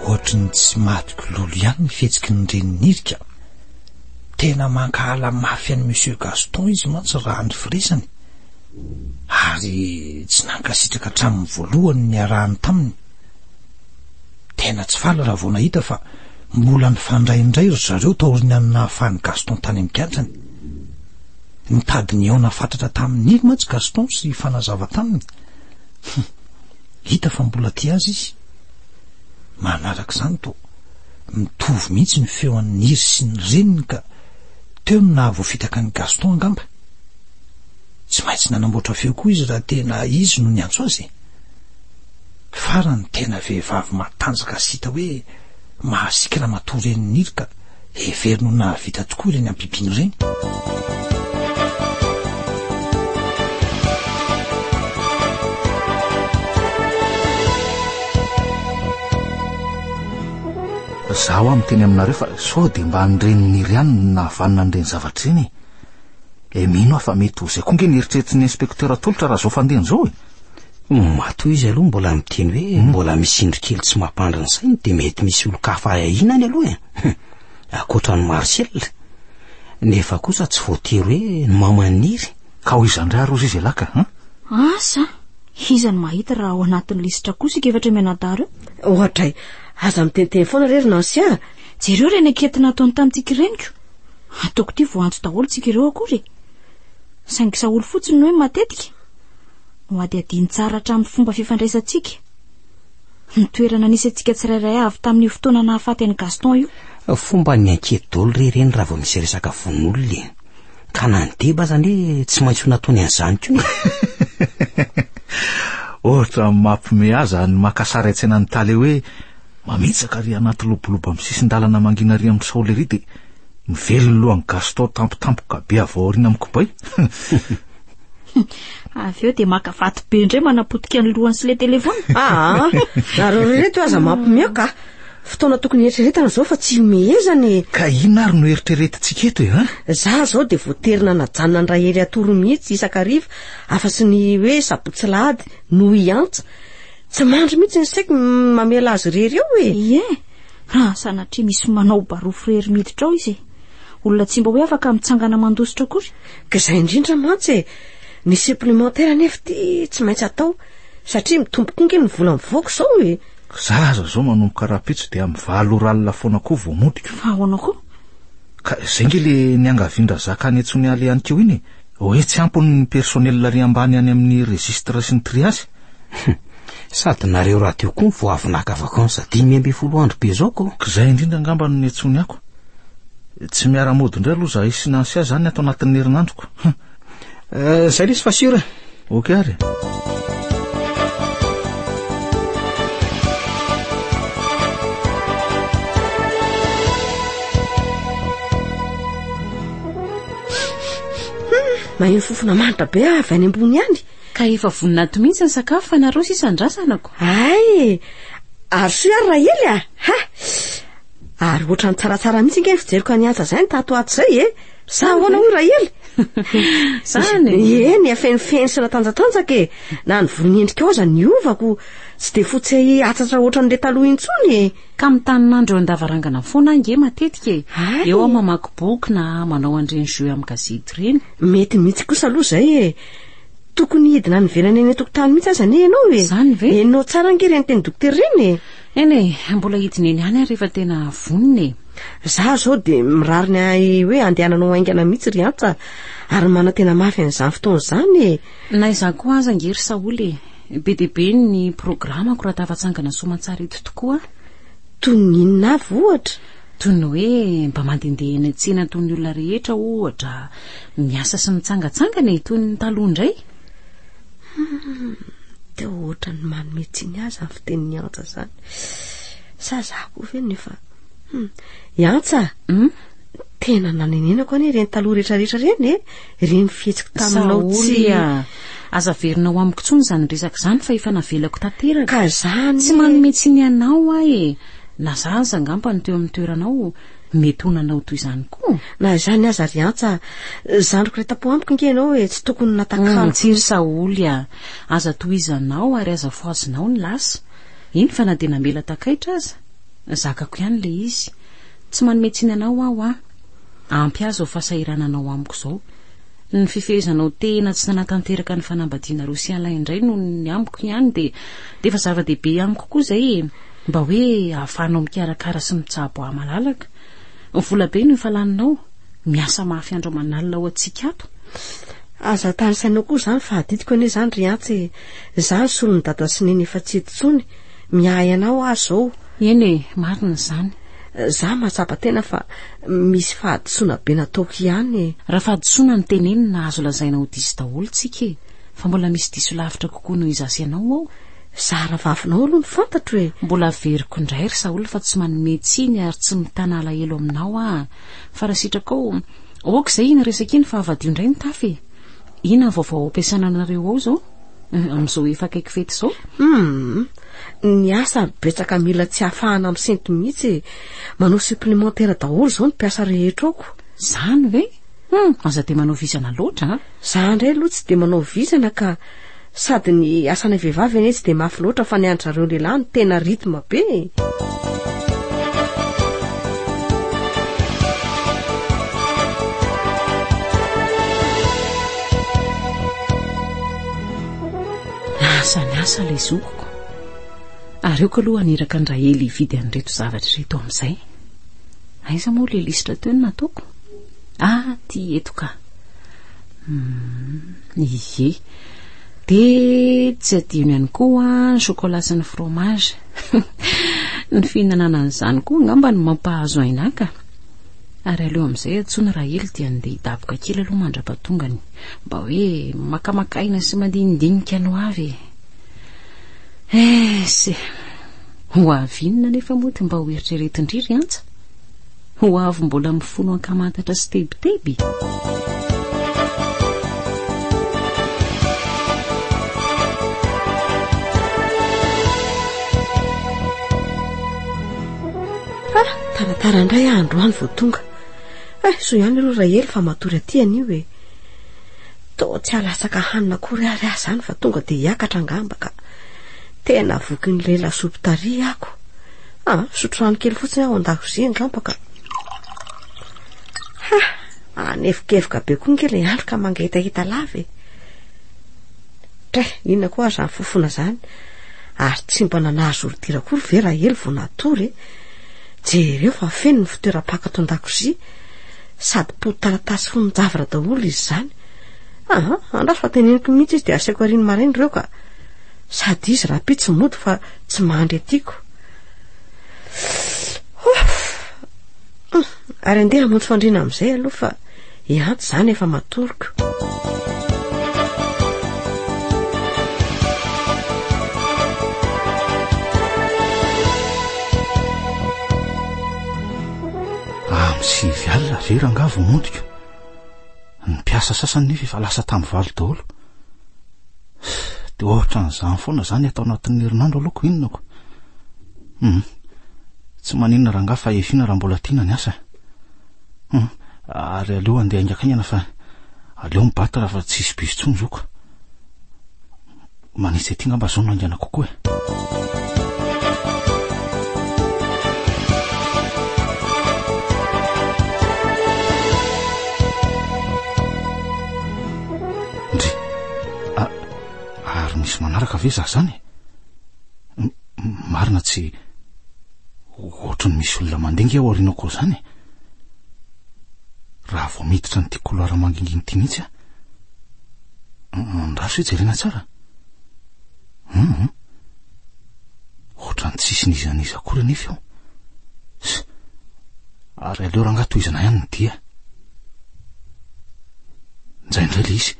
Ohatrany tsy matiko lolo ihany ny fihetsiky ny reninirika. Tena mankahala mafy an'i monsieur Gaston izy mantsy raha ny firesany. Ary tsy nankasitraka hatramin'ny voalohany ny arahany taminy. Tena tsy fala raha vao nahita fa mbola nifandraindray ry zareo taorinany nahafahany Gaston tany amin'ny kiantrany. Nitady ny eo nafantatra tamin'iny mantsy Gaston sy fanazava taminy. Hita fa mbola tia azy izy. Manarak'izany to mitovy mihitsy ny feo an'ny niry sy ny reniny ka teo no nahavoafitaka ny Gaston angamba. Tsy maintsy nanamboatra feo koa izy raha tena izy no niantso azy. Farany tena vehivavy matanjaka sy hita hoe mahasikira matoa reniny niry ka every no nahavita tokoa ireny ampibiny ireny. Zaho am'teny aminareo fa sao de mba nyreniny ihany nahavanina an'ireny zavatra ireny. Mino fa mety ho zay koa nge nieritreretiny inspecteur atolotra raha zao fandehany zao Matoa izy aloha mbola miteny hoe mbola misy indro kely tsy mampandra ny sainy de mety misy olo-kafa ahinany aloha akoatra ny Marcel. Nefa kosa tsy voatery hoe mamaniry. Ka ho izandray arozy izy elaka Asa izany mahita raha ao anatin'ny lisitra kosa ikevatra menadaro. Ohatra aza mitenteny foana rery Nansia. Jereo reny aketina ataony tamin'tika reniko. Ataoko ty voantso daholo tsika ireo akory. Saingy Saoly fotsiny hoe matetika no adiadiny tsara hatramin'ny fomba fifandraisantsika. Ny toerana nisy antsika tsirairay avy tamin'ny fotoana nahafaty an'i Gaston io. Fomba ny ankety daholo reny raha vao misy resaka von'olona. Ka nandeba zany tsy maintsy nataony an'izany ko. Ohatra mampime aza ny makasara etsena ny taly hoe mamitsaka ry anaty lobolobo amin'ny sisin-dalana mangina ry amin'ny Saoly ry de mivelony lohan'ny Gaston tampotampoka be avaorina amin'ny kopay. Avy eo de makafaty be indray manapotika ny lohany sy le telefona. Nareo reto aza mampimeka. Fotoana tokony eritreretana zao fa tsy mehezany. Ka ina ary no eritreretintsika eto Za zao de voaterina najanona ny rahery atoro mihitsy isakariva afa-tsy ny hoe sabotsy lahady no iantsa. Tsy mandry mihitsy ny saiko mamela azy rery eo raha sanatria misy manao barofo rery miditra ao izy olona tsy mba hoe afaka mitsangana mandositra akory ka izay indrindra mantsy ny supplémentaire nefa ty tsy maintsy atao satria mitomboka inge ny vola mivoaka zao zaza zao manomboka raha-pitso dia mivalo ralina foana koa vao modika fa ahoana koa ka zay nge le niangavindra zaka any antsony ale ihany keo iny hoe tsy ampony ny personnel ry ambany any amin'ny registre sy ny triasy sady nareo raha teo koa vao avy naka vakansa 5 andro be zao ko zay indrindra ngamba ny antsony ako tsy miara-mody indray aloha za isinansia zany atao anatin'ny herinandroko zay lesy fa sira ok ary maheno fofona manitra be avy any ambony any ka efa voninato mihitsy ny sakafo fa nareo sisa ndrasanako ay ary so ary raha ely ary ohatrany tsaratsara mihitsy inge fijeriko any asa zay ny tato ato zay sa ahoana hoy raha ely zany ny afenifeny sy natanjatanjaka na ny volonendrika ao aza niovako tsy de fotsy atsatra ohatran'le taloha intsony ka mitaninandro eo an-davarangana foana ange matetika eo a mamaky boky na manao andreny jeu amin'ny gazety reny mety mihitsy kosa aloha zay tokony hidina ny velany eny tokotany mihitsy aza ne ianao zany ve enao tsara nge reny teny dokotera reny eny mbola hidina eny any rehefa tena voniny za zao de mirariny hoe andehananao aingana mihitsy ry antsa ary mana tena mafy an'izany fotoana zany na iza koa aza ngery saoly be deabe ny programako raha tafatsangana soamantsara eto tokoa toy ny inona avy ohatra toy ny hoe mba mandendeha eny an-tsena toy ny olona rehetra ohatra miasa sy mitsangatsangana toy ny taloha indray de ohatra ny manometsiny azy amin'ny fitenin'ny antsa zany sazako ve nefa iantsa tena nanenenako anie reny taloha rehetrarehetra reny reny fihetsika taminao tsy aza verinao amiko tsony zany resaka zany fa efa navelako tanteraka ka zany tsy manometsiny anao na zaza ngamba ny teo amin'ny toeranao mety honanao toy izany koa na izany aza ry antsa zandroko retapo amiko nge ianao tsy tokony natakalo tsiry saoly aza tohizanao ary aza foazinao ny lasa iny fa na de namela takaitra aza zakako ihany le izy tsy manometsiny anao aho ampy azy ao fahasahirananao amiko zao ny fifehezanao tena tsy nanatanteraka ny fanambadiana rosiala indray no ny amiko ihany de efa zava-dehibe amiko koa zay mba hoe ahafahanao mikarakara sy mitsabo malalaka vola be no efa laninao miasa mafy andro manalina ao atsika ato aza tany sainao koa zany fa aditiko ane zany ry antsy zany solony dada sy neny efa tsy etsony miahy anao azy zao eny marina zany za mahatsapa tena fa misy fahadisoana be nataoko ihany raha fahadisoana ny teneny na azo lazaina ho diso daholo tsika fa mbola misy diso lavitra kokoa no izasy anao ao zara vavinao aloha ny fantatro mbola veriko indray ry saoly fa tsy manometsy iny ary tsy mitana alahelo aminao fa raha sitraka ao zay iny resaka iny fa avadio indray ny tafy ina vaovao ampiasana anareo ao zao amin'izao efa akaiky fety zao ny asa betsaka mila tsy hafahana amin'ny sento mihitsy manao supplémentaire daholo zao ny mpiasa rehetra aoko zany ve aza de manao vizana loatra za indray aloha tsy de manao vizana ka sady ny asana vehivavy ane tsy de mafy loatra fa ny andrareo lehilahy ny tena rythme be asany asa le zokoko ary eo ka aloha aniraka ny rahely hividy an'reto zavatra reto amin'izay aiza moa le lisitra teo ny nataoko ty eto ka ie de tsy adino ihany koa ny chocolat sy ny fromage ny fihinanana an'izany koa ngamba ny mampahazo aina ka ary aleo amin'izay atsony rahely dia andeha hidaboka kely aloha mandra-patongany mba hoe makamakaina sy mandinidinika no avy sy ho avinina nefa moa mba ho eritreretindriry antsa ho avy mbola mifono ankamantatra sy tebiteby taratara indray androany vao tonga so ihany aloha rahely fa matory aty anio to tsy alasaka hanina kory ary zany fa tonga de hiakatra angamba ka tena voky ny lela lasopy tary ako sotrano kely fotsiny aho an-dakozia angambaka. Anefikevoka be koa nkely andro ka mangahitahita lava e. Tray, inona koa zany fofona zany? Ary tsy mba nanazo ordira kory ve raha ely vao natory e. Jereo fa feno ny fitoeram-pakato an-dakozia, sady potaratasy fonjavara daholo izy zany. Andraso fa teneniko mihitsy izy dia asaiko ariny marainy reo ka sady izy raha pitsy mody fa tsy mandry atiako. Ary andeha hamonjy fandriana amin'izay aloha fa ianto zany efa matoriko. Sivy alina ve ranga vao mondiko. Ny mpiasa sasany nefa efa lasa tamin'ny valo daholo. Dia ohatran'izany foana zany atao anatin'ny herinandro alohako inonako. Tsy maninona ranga fa efiana raha mbola tiana ny asa. Ary aleo andeha haingakaingana fa aleo mibata raha fa tsisy biso tsony zoko. Manitsy ety ngamba zao no aingana kokoa. Ary misy manaraka ve za zany? Marina tsy ohatrany misy olona mandengy ao aorianako zany. Raha vao miditra ny tiako lara manginginy ty mihitsy andraso hoe jerena tsara. Ohatrany tsisy nizaniza kory nefa eo. Ary aleo ranga toizana ihany ny dia. Ndraindray le izy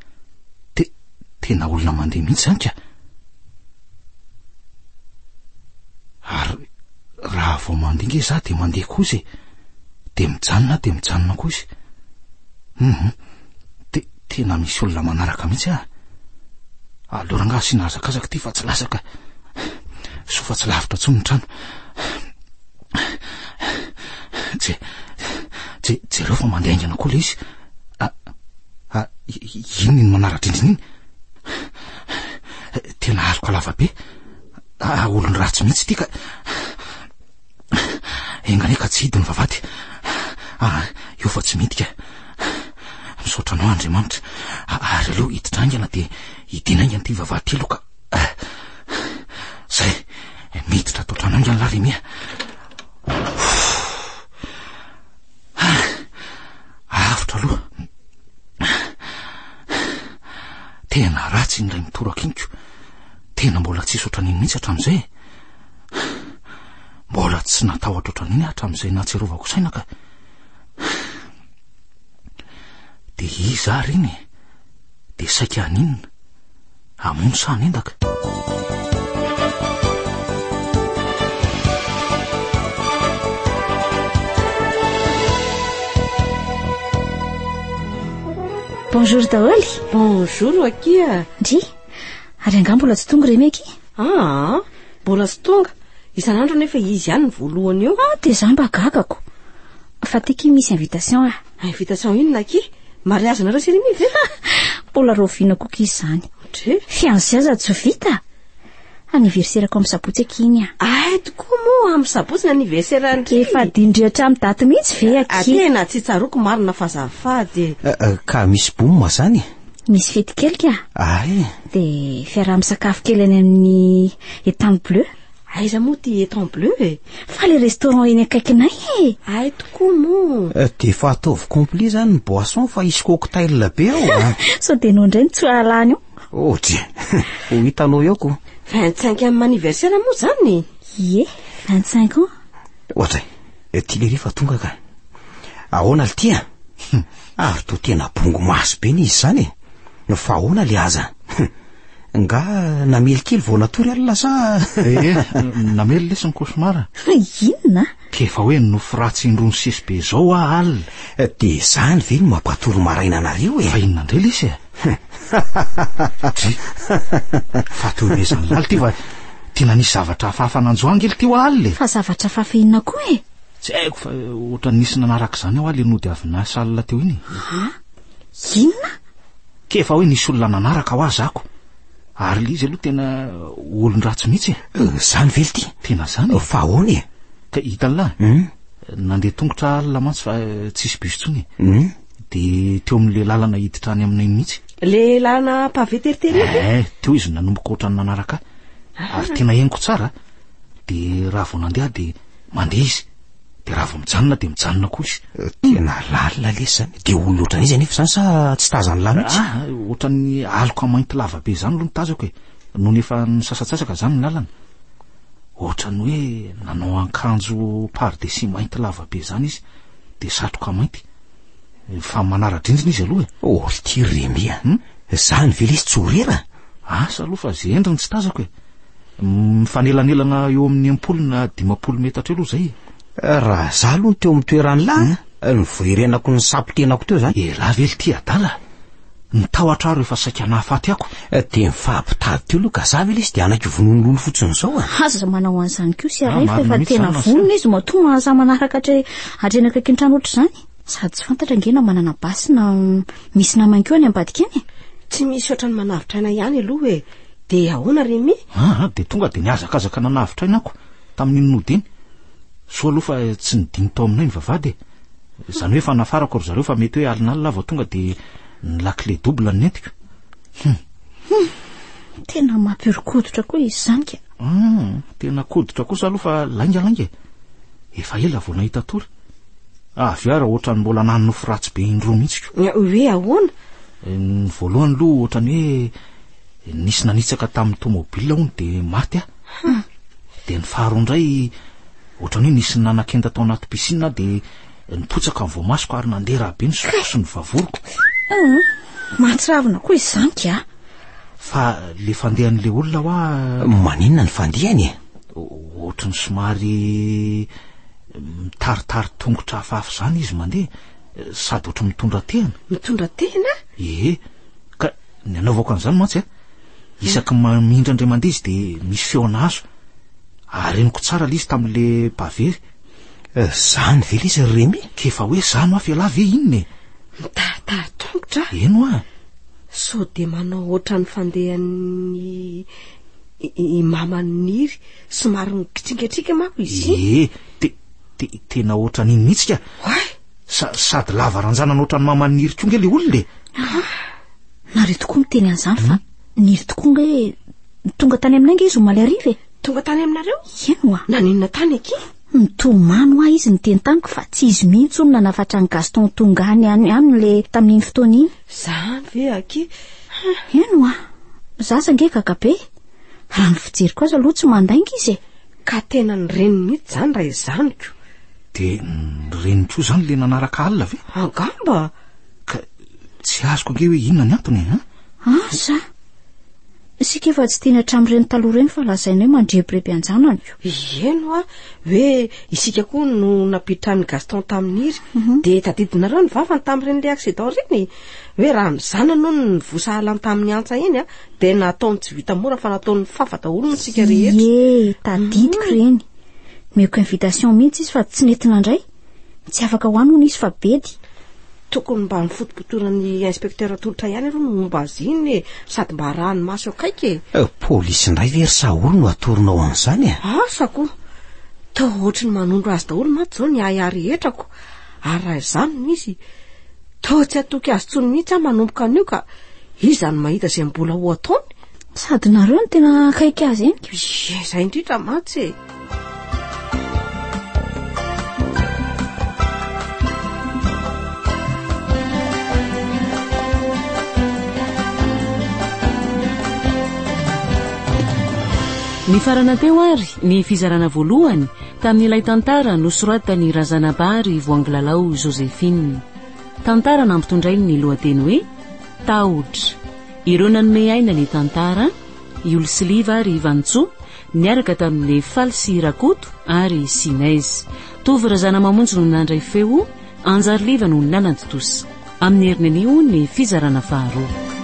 tena olona mandeha mihitsy zany ka. Ary raha vao mandinge za dia mandeha koa izy, dia mijanona koa izy. Tena misy olona manaraka mihitsy aleo ranga asiana hazakazaka ty fa tsy lasaka. So fa tsy lavitra tsony ny trano. Jereo fa mandeha aingana koa le izy. Iny ny manaratra indriny iny. Tena aloko lava be. Olony ratsy mihitsy ty ka. Engane ka tsy hidi ny vavady. Io fa tsy midika. Misaotra anao Andriamanitra. Ary aleo hiditra dia hidina aingana ty vavady ty aloka. Zay miditra atao trano aingana lalemia. Avotra aloha. Tena ratsy indray mitorakiniko. Tena mbola tsisy ohatran'iny mihitsy hatramin'izay. Mbola tsy natahotra ohatran'iny hatramin'izay natserovako saina ka. Dia iza ary iny? Dia saika aninona? Hamono sa hanendaka? Bonjour daholy. Bonjour akia. Ndry, ary anga mbola tsy tonga remeky? Mbola tsy tonga. Isan'andro nefa izy ihany ny voalohany eo. Dia za mba gagako. Fa tiky misy invitation Invitation inona akia? Mariage nareo Sirimi ve? Mbola roviana koka izy zany. Fiancé aza tsy vita. Anniversaire-ko amin'ny sabotsy akiny tokoa moa amin'ny sabotsy ny anniversaire ny efa dindrihatra amin'ny daty mihitsy ve aky. Tena tsy tsaroko marina fazafady. Ka misy bomma zany? Misy fety kely ka. Dia fiaraha misakafo kely any amin'ny étang bleu. Aiza moa ty étang bleu e? Fa le restaurant eny akaikinay e. Tokoa moa. Dia fa ataovy complet zany ny boisson fa isy cocktail be ao. So dia no indray ny tsy ahalany io. Ho hitanao eo ko. 25 amin'ny anniversaire moa zany. Ie, 25 ans. Ohatra, ty le rehefa tonga ka. Ahoana le tia? Ary to tena bongo maso be n'izy zany e. Fa ahoana le aza? Nga namely kely vao natory alina sa? Namely lesy ny kosomara. Inona? Kefa hoe nofo ratsy indrony sisy be zao alina. Dia zany ve no mampatory maraina anareo e? Fa inona indray lesy fa toezany laly ty fa tena nisy zavatra hafahafa nanjoangely ty ho alina. Fa zavatra hafahafa inona koa e? Tsy haiko fa ohatra nisy nanaraka izany ao aly nody avy nasa alina teo iny. Inona? Kefa hoe nisy olona nanaraka ho azy ako. Ary le izy aloha tena olon-dratsy mihitsy Zany vely ty? Tena zany. Fa ahoana e? ka hitan'la nandeha tongotra alina mantsy fa tsisy bus tsony de teo amin'le lalana hiditra any aminay mihitsy le lalana paveteritely teo izy nanomboka ohatrany nanaraka ary tena henoko tsara de raha vao nandeha de mandeha izy de raha vao mijanona de mijanona koa izy tena lalina lesany de olona ohatran'izy anefa zany sa tsy tazany lala mihitsy ohatran'ny aloka mainty lava be zany aloha nitazako no nefa nisasatsasaka zany ny lalana ohatrany hoe nanao akanjo pardesi mainty lava be zany izy de satroka mainty fa manara-drindrina izy aloha ty remia zany vela izy tsy horera asa aloha fa ze endriny tsy tazako mifanelanelana eo amin'ny 10 metatra aloha zay raha za aloha ny teo amin'ny toerany la ny voirenako ny sampitenako teo zany la vely ty adala ny tahotra ro efa saika nahafaty ako de mifampitady teo aloha ka za vela izy de anaky vonon'olo fotsiny zao aza manao an'izany koa sy arefa efa tena vonona izy matonga sa manaraka atrenaka ny trano oatra zany sady tsy fantatra ngena manana basina misy namany koa any ambadika any tsy misy ohatrany manavitra aina ihany aloha de ahoana Remy de tonga de niazakazaka nanavitra aina ako tamin'iny nodiny so aloha fa tsy nidiny tao aminay ny vavady zany hoe fa nafarako ry zareo fa mety hoe alinalina vao tonga de ny lakile double ny entiko tena mampirikoditra koa izy zany ka tena koditra kosa aloha fa laingalainga efa ela vao nahita tory avy ara ohatrany mbola nanofo ratsy be indroa mihitsy hoe ahoana ny voalohany aloha ohatrany hoe nisy nanitsaka tamin'ny tomobile hony de maty de ny faharoa indray ohatrany hoe nisy nanakenda tao anaty piscine de nipotsaka ny voamasoko ary nandeha raha be ny sokosy ny vavoroko mahatsiravina koa izy zany ka fa le fandehan'le olona hoa maninona ny fandehany ohatrany somary mitaritary tongotra hafahafa zany izy mandeha sady ohatry mitondra tehana ka ny anaovako an'izany mantsy isaky mamindra indray mandeha izy de misy feona azo areniko tsara le izy tamin'le pavery zany vela izy Remy kefa hoe zany ho afela ve inony mitaritary tongotra eno so de manao ohatrany fandehan'ny mamaniry somary mikitringatrika mako izy de tena ohatran'iny mihitsy ka sady lava ranjanana ohatrany mamaniry tonga le olona nare tokoa miteny an'izany fa niry tokoa nga hoe tonga tany aminay nga izy omaly ariva tonga tany aminareo eno naninona tany aky nitomano izy niteny taniko fa tsy izy mihitsy ono nanafatra ny Gaston tonga any le tamin'iny fotoana iny zany ve aky eno zaza nge kakabe raha ny fijery koa aza aloha tsy mandainga izy ka tena ny reniny mihitsy zany raha izanyko de ny reniko zany le nanaraka alina ve angamba ka tsy azoko nge hoe inona ny antony asa sika efa tsy teny hatramin'ireny taloha reny fa lazaina hoe mandrebireby anjanany eno hoe isika koa no napitran'ny Gaston tamin'iry de tadidinareo ny vavany tamin'ireny le accident reny hoe raha mizana no ny vosahalany tamin'ny antsa iny de nataony tsy vita mora fa nataony fafa daholo ny sika rehetra tadidiko reny meko invitation mihitsy izy fa tsy nentina indray tsy afaka ho any hono izy fa bedy tokony mba ny fotopotoran'ny inspecteur atolotra ihany aloha no momba azy iny sady mba rahany maso akaiky polisy indray very sa olo no atoronao an'izany asako tao ohatry ny manondro azy daholo maty zao ny aya rehetrako ary raha izany misy tao tsy atoky azy tsony mihitsy manomboka an'io ka izany mahita izay mbola ho ataony sady nareo ny tena akaiky azy eny zay indrindra matsy ny farana teo ary ny fizarana voalohany tamin'ilay tantara nosoratany Razanabary voangilalao Joséphine tantara nampitondray ny lohateny hoe tahotra ireo nanome aina ny tantara Iolsiliva ary Ivantsoa niaraka tamin'le Falsy Rakoto ary Sinaizy tovy Razana Mamonjy no nandray feo Anjariliva no nanantitosa amin'ny herinan'io ny fizarana faharoa